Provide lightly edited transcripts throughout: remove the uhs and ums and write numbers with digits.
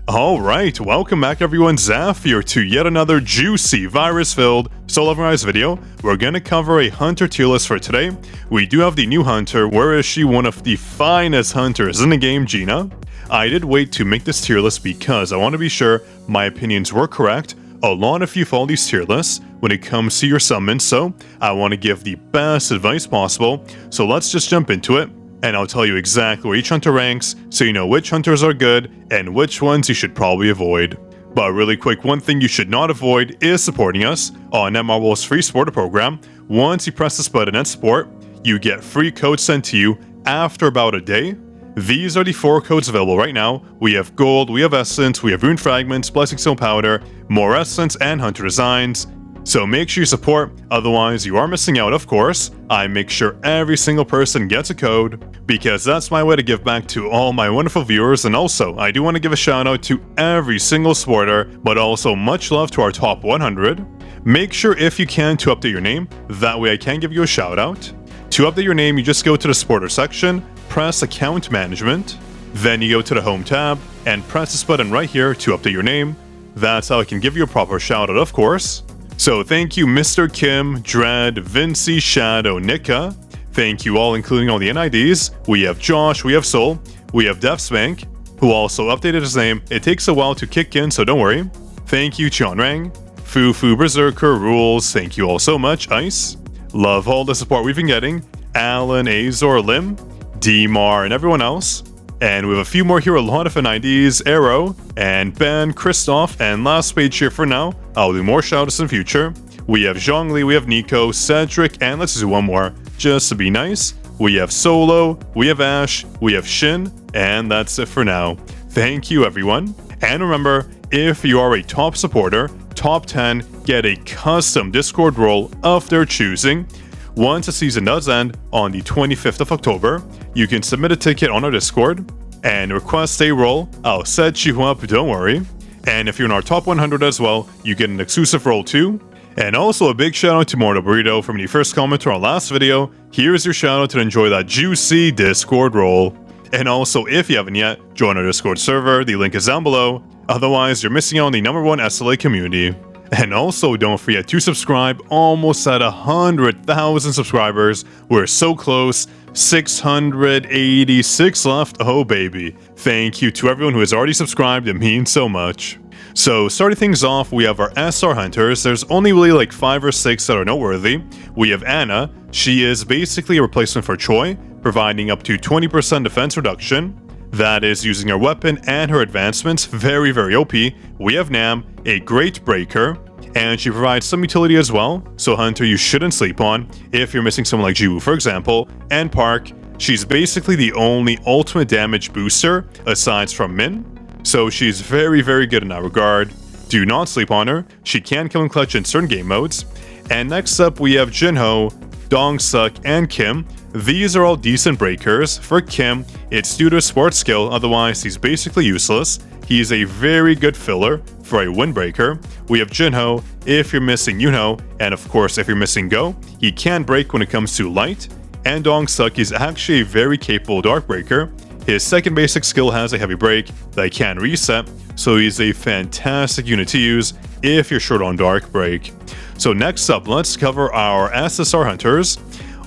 Alright, welcome back everyone, Zaf here to yet another juicy virus-filled solo rise video. We're gonna cover a hunter tier list for today. We do have the new hunter. Where is she? One of the finest hunters in the game, Gina. I did wait to make this tier list because I want to be sure my opinions were correct. A lot of you follow these tier lists when it comes to your summons, so I want to give the best advice possible. So let's just jump into it. And I'll tell you exactly where each hunter ranks, so you know which hunters are good and which ones you should probably avoid. But really quick, one thing you should not avoid is supporting us on Netmarvel's free supporter program. Once you press this button at support, you get free codes sent to you after about a day. These are the 4 codes available right now. We have gold, we have essence, we have rune fragments, blessing stone powder, more essence, and hunter designs. So make sure you support, otherwise you are missing out, of course. I make sure every single person gets a code, because that's my way to give back to all my wonderful viewers. And also, I do want to give a shout out to every single supporter, but also much love to our top 100. Make sure if you can to update your name, that way I can give you a shout out. To update your name, you just go to the supporter section, press account management, then you go to the home tab, and press this button right here to update your name. That's how I can give you a proper shout out, of course. So thank you Mr. Kim, Dread, Vinci, Shadow, Nika. Thank you all, including all the NIDs. We have Josh, we have Soul, we have DevSpank, who also updated his name. It takes a while to kick in, so don't worry. Thank you Chionrang, Fufu Berserker, Rules, thank you all so much, Ice. Love all the support we've been getting. Alan, Azor, Lim, Dmar, and everyone else. And we have a few more here, a lot of NIDs, Arrow, and Ben, Christoph, and last page here for now. I'll do more shoutouts in the future. We have Zhongli, we have Nico, Cedric, and let's do one more, just to be nice. We have Solo, we have Ash, we have Shin, and that's it for now. Thank you everyone. And remember, if you are a top supporter, top 10 get a custom Discord role of their choosing. Once the season does end on the 25th of October, you can submit a ticket on our Discord and request a role. I'll set you up, don't worry. And if you're in our top 100 as well, you get an exclusive role too. And also a big shout out to Mortal Burrito from the first comment to our last video. Here's your shout out to enjoy that juicy Discord role. And also, if you haven't yet, join our Discord server, the link is down below. Otherwise, you're missing out on the #1 SLA community. And also, don't forget to subscribe. Almost at 100,000 subscribers. We're so close. 686 left. Oh baby. Thank you to everyone who has already subscribed. It means so much. So starting things off, we have our SR hunters. There's only really like 5 or 6 that are noteworthy. We have Anna. She is basically a replacement for Choi, providing up to 20% defense reduction. That is using her weapon and her advancements. Very, very OP. We have Nam, a great breaker, and she provides some utility as well. So hunter you shouldn't sleep on if you're missing someone like JINWOO, for example. And Park, she's basically the only ultimate damage booster aside from Min. So she's very, very good in that regard. Do not sleep on her. She can kill and clutch in certain game modes. And next up we have Jinho, Dongsuk, and Kim. These are all decent breakers. For Kim, it's due to sports skill, otherwise he's basically useless. He's a very good filler for a windbreaker. We have Jinho if you're missing Yunho, and of course if you're missing Go, he can break when it comes to light. And Dongsuk is actually a very capable dark breaker. His second basic skill has a heavy break that can reset, so he's a fantastic unit to use if you're short on dark break. So next up, let's cover our SSR hunters.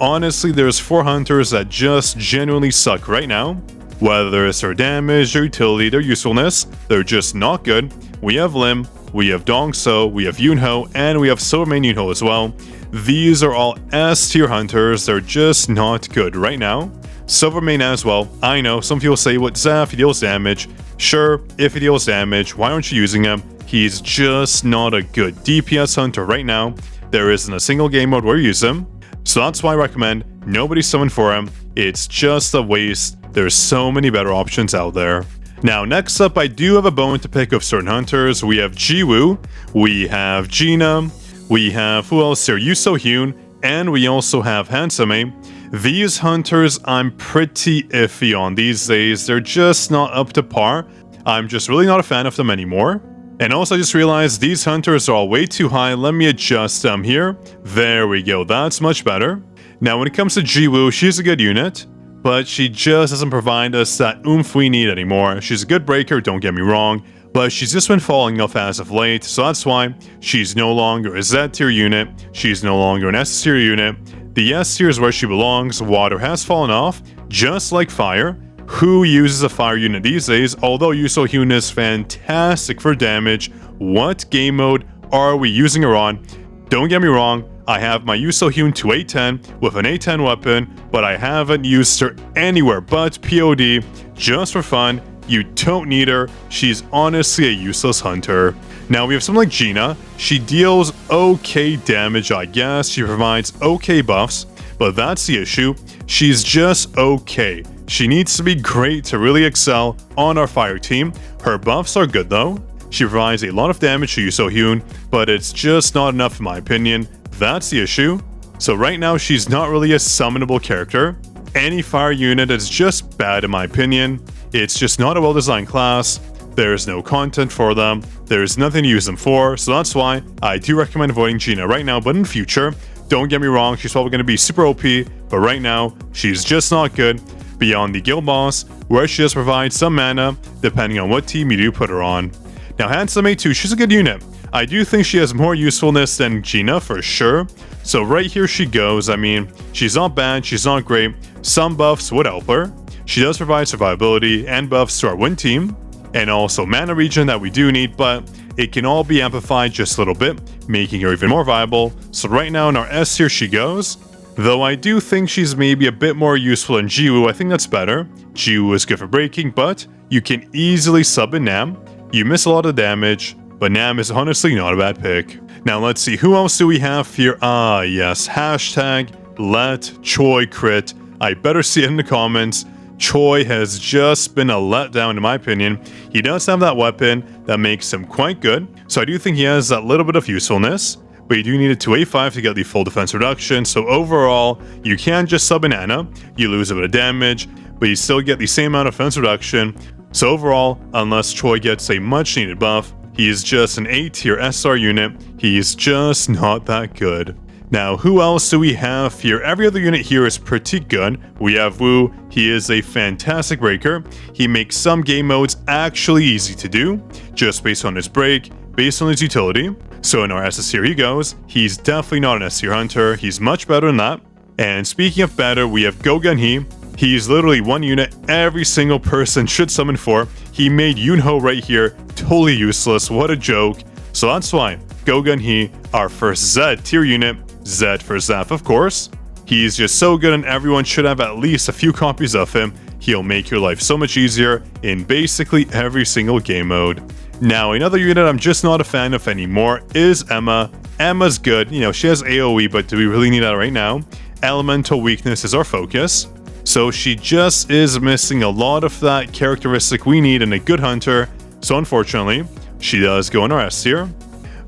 Honestly, there's 4 hunters that just genuinely suck right now. Whether it's their damage, their utility, their usefulness, they're just not good. We have Lim, we have Dongso, we have Yunho, and we have Silvermane Yunho as well. These are all S tier hunters, they're just not good right now. Silvermane as well. I know, some people say, what Zaf, he deals damage. Sure, if he deals damage, why aren't you using him? He's just not a good DPS hunter right now. There isn't a single game mode where you use him. So that's why I recommend nobody summon for him. It's just a waste. There's so many better options out there. Now next up, I do have a bone to pick of certain hunters. We have JINWOO, we have Gina, we have, who else here? Yuso Hyun, and we also have Hansame. These hunters I'm pretty iffy on these days. They're just not up to par. I'm just really not a fan of them anymore. And also I just realized these hunters are all way too high. Let me adjust them here. There we go, that's much better. Now when it comes to JINWOO, she's a good unit, but she just doesn't provide us that oomph we need anymore. She's a good breaker, don't get me wrong, but she's just been falling off as of late, so that's why she's no longer a Z tier unit, she's no longer an S tier unit. The S tier is where she belongs. Water has fallen off, just like fire. Who uses a fire unit these days? Although Yusou Hyun is fantastic for damage, what game mode are we using her on? Don't get me wrong, I have my Yusou Hyun to A10 with an A10 weapon, but I haven't used her anywhere but POD, just for fun. You don't need her, she's honestly a useless hunter. Now we have someone like Gina. She deals okay damage, I guess. She provides okay buffs, but that's the issue. She's just okay. She needs to be great to really excel on our fire team. Her buffs are good though. She provides a lot of damage to Yusou Hyun, but it's just not enough in my opinion. That's the issue. So right now she's not really a summonable character. Any fire unit is just bad in my opinion. It's just not a well-designed class. There's no content for them. There's nothing to use them for. So that's why I do recommend avoiding Gina right now. But in future, don't get me wrong, she's probably going to be super OP. But right now, she's just not good. Beyond the guild boss, where she just provides some mana, depending on what team you do put her on. Now, Handsome A2, she's a good unit. I do think she has more usefulness than Gina for sure. So right here she goes. I mean, she's not bad, she's not great. Some buffs would help her. She does provide survivability and buffs to our win team, and also mana regen that we do need, but it can all be amplified just a little bit, making her even more viable. So right now in our S tier she goes, though I do think she's maybe a bit more useful than JINWOO. I think that's better. JINWOO is good for breaking, but you can easily sub in Nam. You miss a lot of damage, but Nam is honestly not a bad pick. Now let's see, who else do we have here? Ah yes, hashtag let Choi crit. I better see it in the comments. Choi has just been a letdown in my opinion. He does have that weapon that makes him quite good, so I do think he has that little bit of usefulness, but you do need it to A5 to get the full defense reduction. So overall, you can just sub an Ana, you lose a bit of damage, but you still get the same amount of defense reduction. So overall, unless Choi gets a much needed buff, he is just an A tier SR unit. He's just not that good. Now, who else do we have here? Every other unit here is pretty good. We have Woo. He is a fantastic breaker. He makes some game modes actually easy to do, just based on his break, based on his utility. So in our SS tier he goes. He's definitely not an S tier hunter. He's much better than that. And speaking of better, we have Gogun Hee. He's literally one unit every single person should summon for. He made Yunho right here totally useless. What a joke. So that's why Gogun Hee, our first Z tier unit, Z for Zaf of course. He's just so good and everyone should have at least a few copies of him. He'll make your life so much easier in basically every single game mode. Now another unit I'm just not a fan of anymore is Emma. Emma's good, you know, she has AoE, but do we really need that right now? Elemental weakness is our focus. So she just is missing a lot of that characteristic we need in a good hunter. So unfortunately, she does go in our S tier.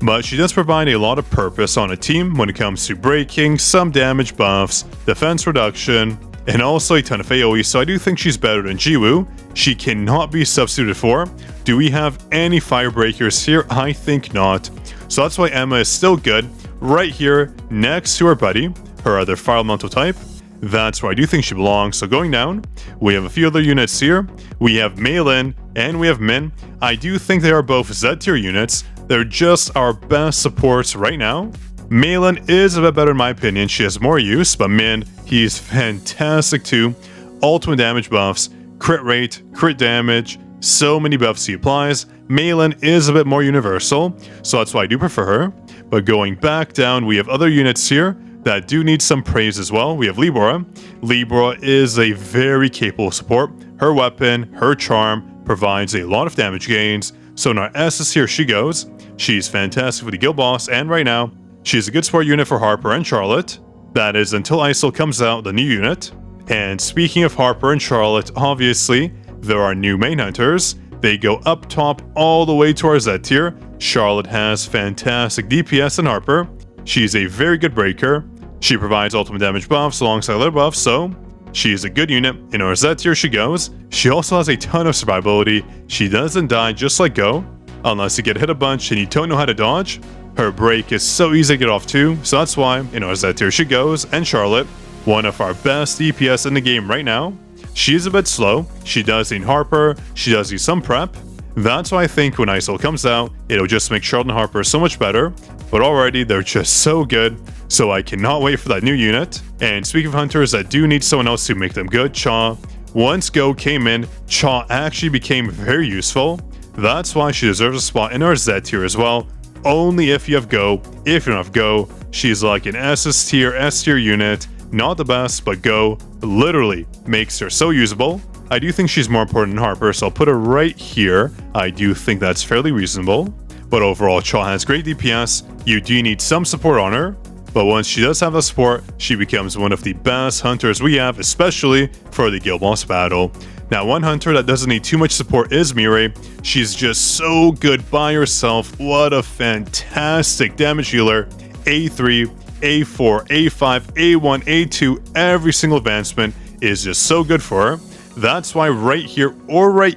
But she does provide a lot of purpose on a team when it comes to breaking, some damage buffs, defense reduction, and also a ton of AoE, so I do think she's better than JINWOO. She cannot be substituted for. Do we have any fire breakers here? I think not. So that's why Emma is still good, right here next to her buddy, her other fire elemental type. That's where I do think she belongs. So going down, we have a few other units here. We have Maylin and we have Min. I do think they are both Z tier units. They're just our best supports right now. Maylin is a bit better in my opinion. She has more use, but Min, he's fantastic too. Ultimate damage buffs, crit rate, crit damage, so many buffs he applies. Maylin is a bit more universal, so that's why I do prefer her. But going back down, we have other units here that do need some praise as well. We have Libra. Libra is a very capable support. Her weapon, her charm, provides a lot of damage gains. So in our S's here she goes. She's fantastic for the guild boss, and right now, she's a good support unit for Harper and Charlotte. That is until ISIL comes out, the new unit. And speaking of Harper and Charlotte, obviously, there are new main hunters. They go up top all the way to our Z tier. Charlotte has fantastic DPS and Harper. She's a very good breaker. She provides ultimate damage buffs alongside other buffs, so she is a good unit. In our Z tier she goes. She also has a ton of survivability. She doesn't die just like Go, unless you get hit a bunch and you don't know how to dodge. Her break is so easy to get off too, so that's why in our Z tier she goes. And Charlotte, one of our best DPS in the game right now. She is a bit slow. She does need Harper. She does need some prep. That's why I think when ISO comes out, it'll just make Charlotte and Harper so much better, but already they're just so good, so I cannot wait for that new unit. And speaking of hunters that do need someone else to make them good, Cha. Once Go came in, Cha actually became very useful. That's why she deserves a spot in our Z tier as well, only if you have Go. If you don't have Go, she's like an S tier unit, not the best, but Go literally makes her so usable. I do think she's more important than Harper, so I'll put her right here. I do think that's fairly reasonable. But overall, Cha has great DPS. You do need some support on her, but once she does have the support, she becomes one of the best hunters we have, especially for the guild boss battle. Now, one hunter that doesn't need too much support is Mirai. She's just so good by herself. What a fantastic damage healer. A3, A4, A5, A1, A2, every single advancement is just so good for her. That's why right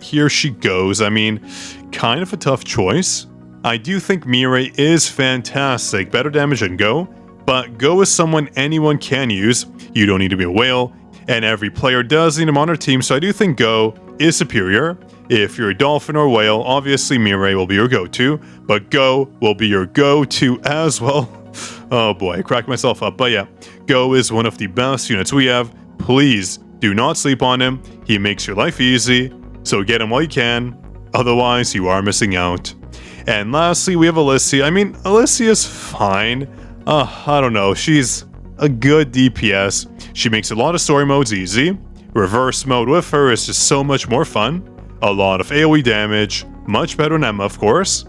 here she goes. I mean, kind of a tough choice. I do think Mirai is fantastic, better damage than Go, but Go is someone anyone can use. You don't need to be a whale, and every player does need him on their team, so I do think Go is superior. If you're a dolphin or whale, obviously Mirai will be your go-to, but Go will be your go-to as well. Oh boy, I cracked myself up, but yeah, Go is one of the best units we have. Please do not sleep on him. He makes your life easy, so get him while you can. Otherwise, you are missing out. And lastly, we have Alicia. I mean, Alicia's fine. I don't know. She's a good DPS. She makes a lot of story modes easy. Reverse mode with her is just so much more fun. A lot of AoE damage. Much better than Emma, of course.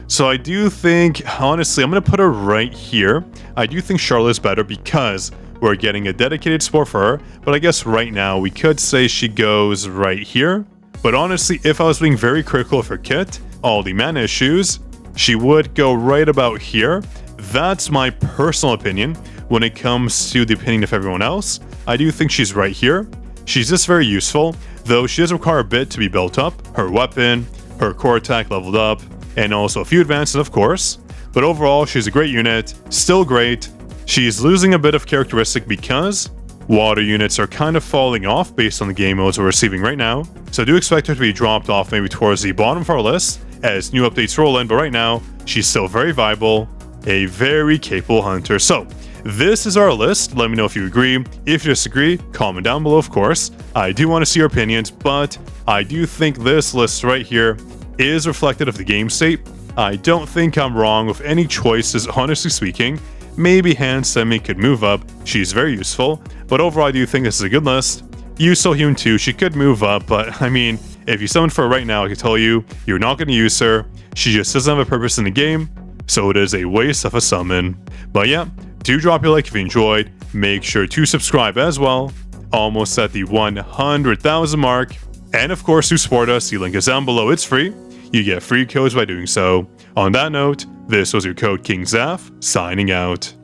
So I do think, honestly, I'm going to put her right here. I do think Charlotte's better because we're getting a dedicated support for her, but I guess right now we could say she goes right here. But honestly, if I was being very critical of her kit, all the mana issues, she would go right about here. That's my personal opinion. When it comes to the opinion of everyone else, I do think she's right here. She's just very useful, though she does require a bit to be built up. Her weapon, her core attack leveled up, and also a few advances, of course. But overall, she's a great unit, still great. She's losing a bit of characteristic because water units are kind of falling off based on the game modes we're receiving right now. So I do expect her to be dropped off maybe towards the bottom of our list as new updates roll in, but right now, she's still very viable, a very capable hunter. So this is our list. Let me know if you agree. If you disagree, comment down below, of course. I do want to see your opinions, but I do think this list right here is reflective of the game state. I don't think I'm wrong with any choices, honestly speaking. Maybe Han Semi could move up. She's very useful, but overall I do think this is a good list. Yuso Hyun too, she could move up, but I mean, if you summon for her right now, I can tell you, you're not going to use her. She just doesn't have a purpose in the game, so it is a waste of a summon. But yeah, do drop your like if you enjoyed. Make sure to subscribe as well. Almost at the 100,000 mark. And of course, to support us, the link is down below. It's free. You get free codes by doing so. On that note, this was your Code King Zaf, signing out.